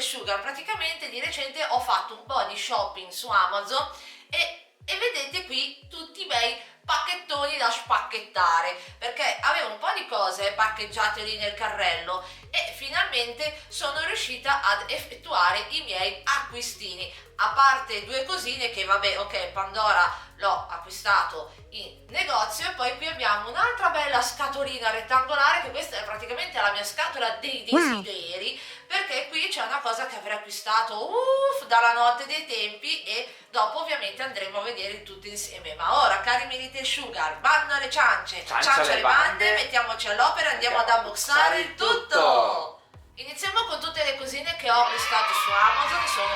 Sugar. Praticamente di recente ho fatto un po' di shopping su Amazon e vedete qui tutti i bei pacchettoni da spacchettare, perché avevo un po' di cose parcheggiate lì nel carrello e finalmente sono riuscita ad effettuare i miei acquistini, a parte due cosine che vabbè, ok, Pandora l'ho acquistato in negozio, e poi qui abbiamo un'altra bella scatolina rettangolare, che questa è praticamente la mia scatola dei desideri, perché qui c'è una cosa che avrei acquistato dalla notte dei tempi, e dopo ovviamente andremo a vedere tutte insieme. Ma ora, cari miei Little Sugar, bando alle ciance, ciance alle bande, mettiamoci all'opera e andiamo ad unboxare il tutto. Iniziamo con tutte le cosine che ho acquistato su Amazon, sono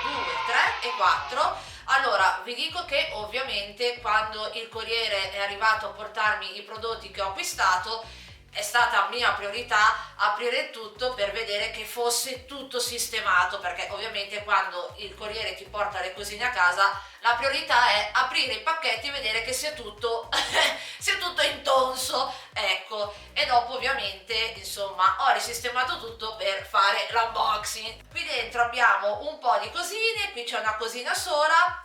1, 2, 3 e 4. Allora, vi dico che ovviamente quando il corriere è arrivato a portarmi i prodotti che ho acquistato, è stata mia priorità aprire tutto per vedere che fosse tutto sistemato, perché ovviamente quando il corriere ti porta le cosine a casa, la priorità è aprire i pacchetti e vedere che sia tutto sia tutto intonso, ecco. E dopo ovviamente, insomma, ho risistemato tutto per fare l'unboxing. Qui dentro abbiamo un po' di cosine, qui c'è una cosina sola.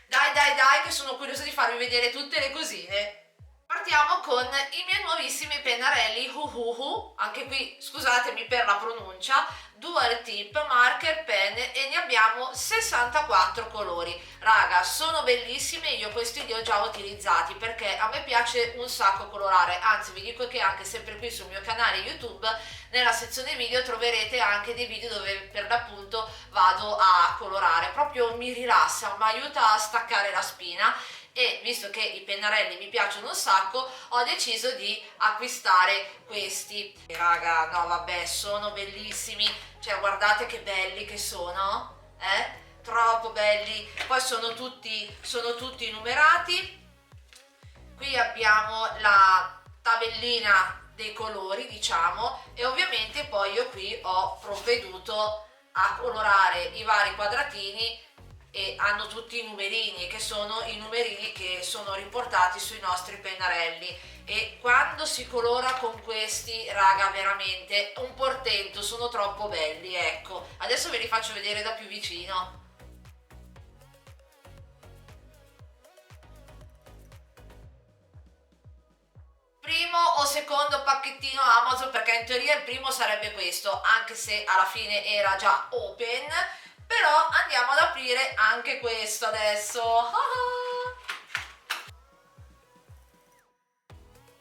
Dai, che sono curiosa di farvi vedere tutte le cosine. Partiamo con i miei nuovissimi pennarelli Huhuhu, anche qui scusatemi per la pronuncia, dual tip marker pen, e ne abbiamo 64 colori. Raga, sono bellissimi, io questi li ho già utilizzati perché a me piace un sacco colorare, anzi vi dico che anche sempre qui sul mio canale YouTube, nella sezione video troverete anche dei video dove per l'appunto vado a colorare, proprio mi rilassa, mi aiuta a staccare la spina. E visto che i pennarelli mi piacciono un sacco, ho deciso di acquistare questi. Raga, no vabbè, sono bellissimi, cioè guardate che belli che sono, troppo belli. Poi sono tutti numerati. Qui abbiamo la tabellina dei colori, diciamo, e ovviamente poi io qui ho provveduto a colorare i vari quadratini, e hanno tutti i numerini, che sono i numerini che sono riportati sui nostri pennarelli. E quando si colora con questi, raga, veramente un portento, sono troppo belli, ecco. Adesso ve li faccio vedere da più vicino. Primo o secondo pacchettino Amazon, perché in teoria il primo sarebbe questo, anche se alla fine era già open. Però andiamo ad aprire anche questo adesso.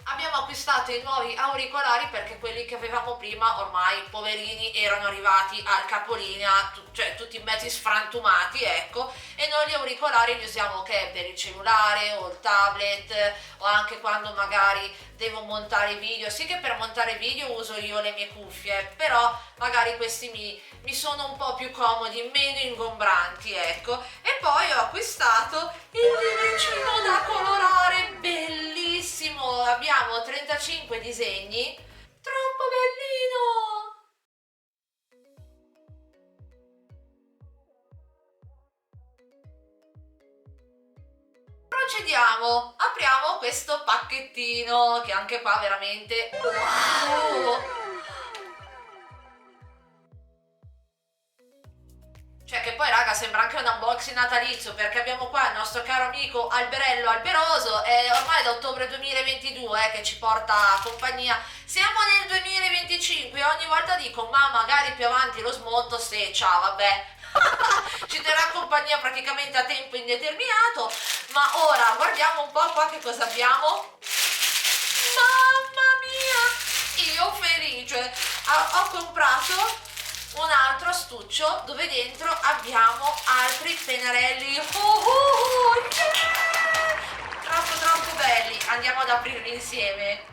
Abbiamo acquistato i nuovi auricolari perché quelli che avevamo prima ormai, poverini, erano arrivati al capolinea, cioè tutti mezzi sfrantumati, ecco, e noi gli auricolari li usiamo che per il cellulare o il tablet, o anche quando magari devo montare video. Sì che per montare video uso io le mie cuffie, però magari questi mi sono un po' più comodi, meno ingombranti, ecco. E poi ho acquistato il libricino da colorare, bellissimo, abbiamo 35 disegni, troppo bellino! Procediamo, apriamo questo pacchettino che anche qua veramente wow! Cioè che poi raga sembra anche un unboxing natalizio, perché abbiamo qua il nostro caro amico Alberello Alberoso, è ormai da ottobre 2022 che ci porta compagnia. Siamo nel 2025 e ogni volta dico ma magari più avanti lo smonto, se ciao vabbè ci terrà compagnia praticamente a tempo indeterminato. Ma ora guardiamo un po' qua che cosa abbiamo. Mamma mia, io felice, ho comprato un altro astuccio dove dentro abbiamo altri pennarelli. Yeah! Troppo belli, andiamo ad aprirli insieme.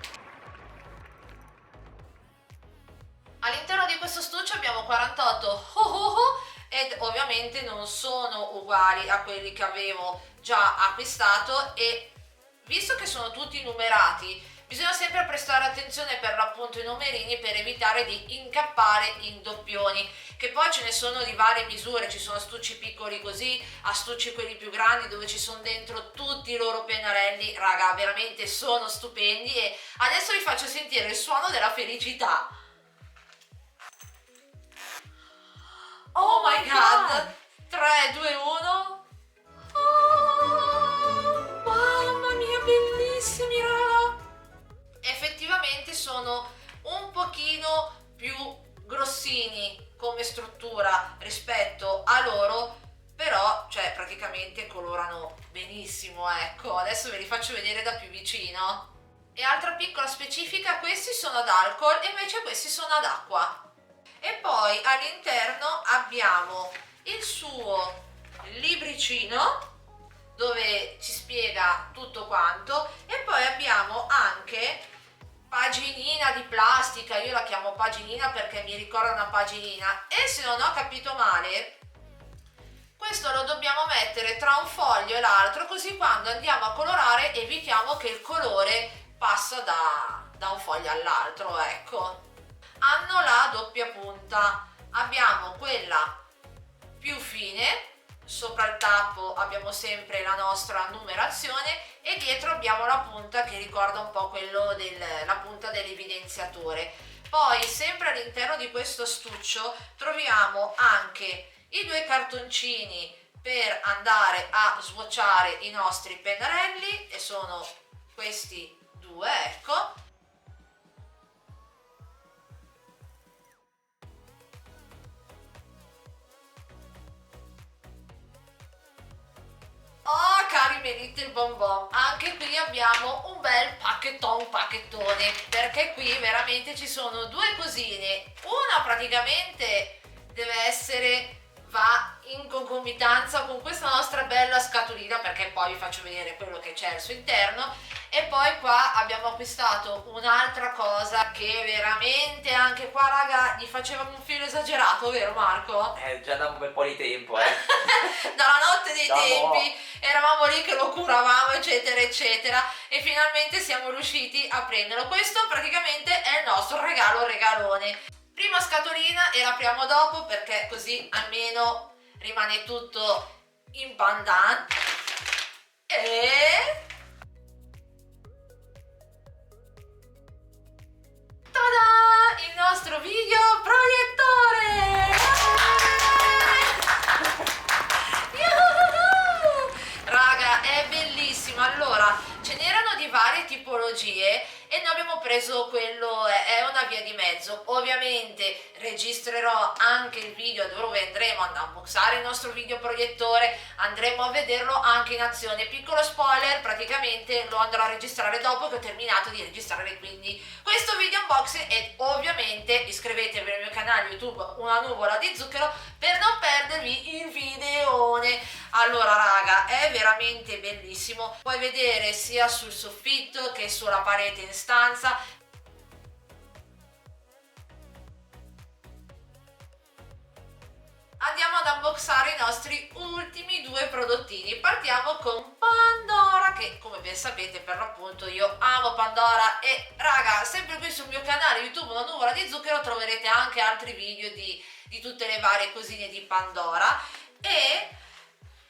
All'interno di questo astuccio abbiamo 48 ed ovviamente non sono uguali a quelli che avevo già acquistato, e visto che sono tutti numerati bisogna sempre prestare attenzione per l'appunto ai numerini per evitare di incappare in doppioni, che poi ce ne sono di varie misure, ci sono astucci piccoli così, astucci quelli più grandi dove ci sono dentro tutti i loro pennarelli, raga veramente sono stupendi. E adesso vi faccio sentire il suono della felicità. Oh my god! 3, 2, 1. Oh, mamma mia, bellissimi, raga! Effettivamente sono un pochino più grossini come struttura rispetto a loro, però cioè praticamente colorano benissimo. Ecco, adesso ve li faccio vedere da più vicino. E altra piccola specifica, questi sono ad alcol e invece questi sono ad acqua. E poi all'interno abbiamo il suo libricino dove ci spiega tutto quanto, e poi abbiamo anche paginina di plastica, io la chiamo paginina perché mi ricorda una paginina, e se non ho capito male questo lo dobbiamo mettere tra un foglio e l'altro, così quando andiamo a colorare evitiamo che il colore passa da un foglio all'altro. Ecco, hanno la doppia punta, abbiamo quella più fine, sopra il tappo abbiamo sempre la nostra numerazione e dietro abbiamo la punta che ricorda un po' quello la punta dell'evidenziatore. Poi sempre all'interno di questo astuccio troviamo anche i 2 cartoncini per andare a swatchare i nostri pennarelli, e sono questi 2, ecco. Oh, cari miei little bonbon, anche qui abbiamo un bel pacchettone, perché qui veramente ci sono 2 cosine. Una praticamente deve essere, va in concomitanza con questa nostra bella scatolina, perché poi vi faccio vedere quello che c'è al suo interno. E poi qua abbiamo acquistato un'altra cosa che veramente anche qua, raga, gli facevamo un filo esagerato, vero Marco? Già da un bel po' di tempo, Dalla notte dei tempi eravamo lì che lo curavamo, eccetera eccetera, e finalmente siamo riusciti a prenderlo. Questo praticamente è il nostro regalone. Prima scatolina e l'apriamo dopo, perché così almeno rimane tutto in pandan. E tada! Il nostro video proiettore! Raga, è bellissimo. Allora, ce n'erano di varie tipologie e noi abbiamo preso quello, è una via di mezzo. Ovviamente registrerò anche il video dove andremo ad unboxare il nostro videoproiettore, andremo a vederlo anche in azione. Piccolo spoiler, praticamente lo andrò a registrare dopo che ho terminato di registrare quindi questo video unboxing, e ovviamente iscrivetevi al mio canale YouTube Una Nuvola di Zucchero per non perdervi il videone. Allora raga, è veramente bellissimo, puoi vedere sia sul soffitto che sulla parete in stanza. Andiamo ad unboxare i nostri ultimi 2 prodottini. Partiamo con Pandora, che come ben sapete per l'appunto io amo Pandora, e raga, sempre qui sul mio canale YouTube Una Nuvola di Zucchero troverete anche altri video di tutte le varie cosine di Pandora. E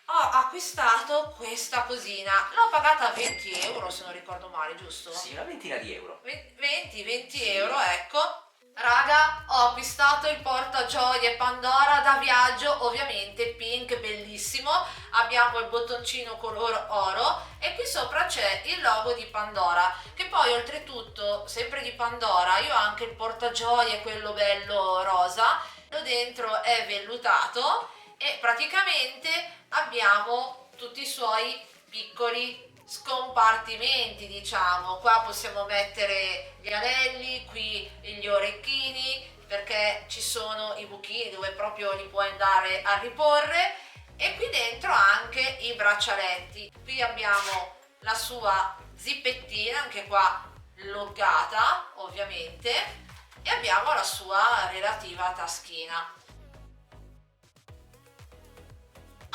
ho acquistato questa cosina, l'ho pagata 20 euro se non ricordo male, giusto? Sì, una ventina di euro. 20 sì. euro, ecco. Raga, ho acquistato il portagioie Pandora da viaggio, ovviamente pink, bellissimo. Abbiamo il bottoncino color oro e qui sopra c'è il logo di Pandora, che poi oltretutto sempre di Pandora io ho anche il portagioie, quello bello rosa, dentro è vellutato e praticamente abbiamo tutti i suoi piccoli scompartimenti, diciamo. Qua possiamo mettere gli anelli, qui gli orecchini, perché ci sono i buchini dove proprio li puoi andare a riporre, e qui dentro anche i braccialetti. Qui abbiamo la sua zippettina, anche qua loggata ovviamente, e abbiamo la sua relativa taschina.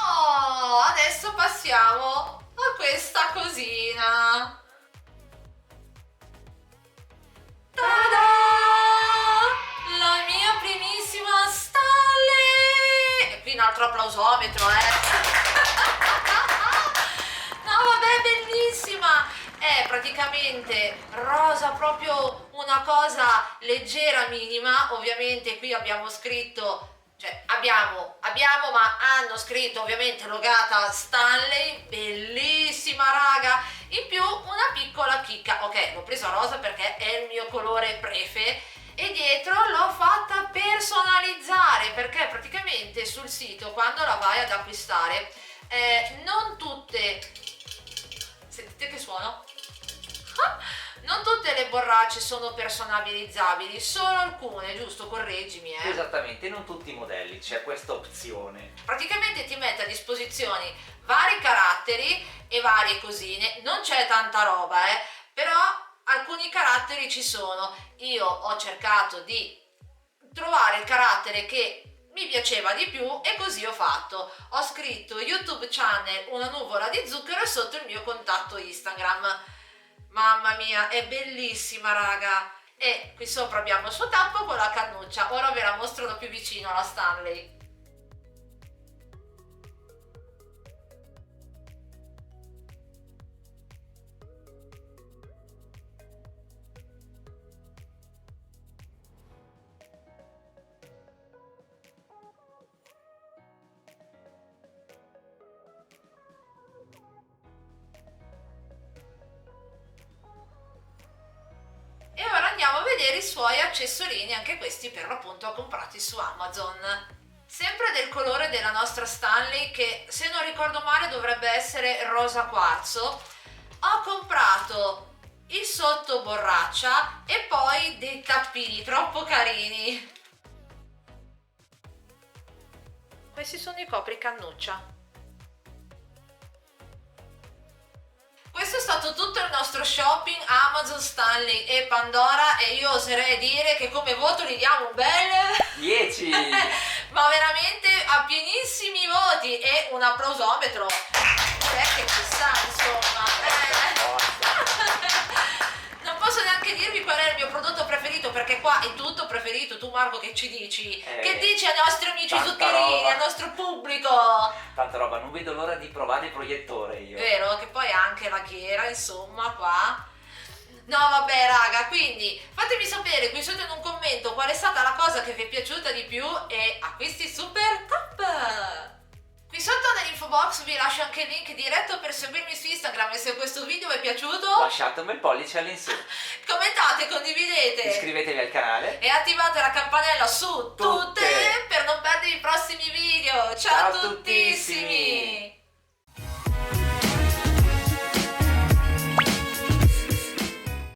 Oh, adesso passiamo a questa cosina. Tada! La mia primissima Stanley! E qui un altro applausometro, No, vabbè, bellissima! È praticamente rosa, proprio una cosa leggera, minima. Ovviamente qui abbiamo scritto Cioè, abbiamo, ma hanno scritto ovviamente logata Stanley, bellissima raga. In più una piccola chicca, ok, l'ho presa rosa perché è il mio colore prefe e dietro l'ho fatta personalizzare perché praticamente sul sito quando la vai ad acquistare non tutte, sentite che suono? Non tutte le borracce sono personalizzabili, solo alcune, giusto? Correggimi, Esattamente, non tutti i modelli, c'è questa opzione. Praticamente ti mette a disposizione vari caratteri e varie cosine, non c'è tanta roba, però alcuni caratteri ci sono. Io ho cercato di trovare il carattere che mi piaceva di più e così ho fatto. Ho scritto YouTube channel una nuvola di zucchero e sotto il mio contatto Instagram. Mamma mia, è bellissima raga. E qui sopra abbiamo il suo tappo con la cannuccia. Ora ve la mostro da più vicino la Stanley. E ora andiamo a vedere i suoi accessorini, anche questi per l'appunto comprati su Amazon. Sempre del colore della nostra Stanley, che se non ricordo male dovrebbe essere rosa quarzo, ho comprato il sotto borraccia e poi dei tappini troppo carini. Questi sono i copri cannuccia. Questo è stato tutto il nostro shopping Amazon, Stanley e Pandora e io oserei dire che come voto gli diamo un bel 10! ma veramente a pienissimi voti e un applausometro che ci sta insomma. Non posso neanche dirvi qual è il mio prodotto preferito perché qua è tutto preferito. Tu Marco che ci dici? Che dici ai nostri amici tanta zuccherini, roba. al nostro pubblico? Tanta roba, non vedo l'ora di provare il proiettore io. Vero, che poi anche la ghiera, insomma, qua. No, vabbè, raga, quindi fatemi sapere qui sotto in un commento qual è stata la cosa che vi è piaciuta di più e acquisti super top! Qui sotto nell'info box vi lascio anche il link diretto per seguirmi su Instagram e se questo video vi è piaciuto Lasciate un bel pollice all'insù. commentate, condividete Iscrivetevi al canale. e attivate la campanella su tutte Tutte. per non perdere i prossimi video. Ciao, Ciao a a tuttissimi. tuttissimi.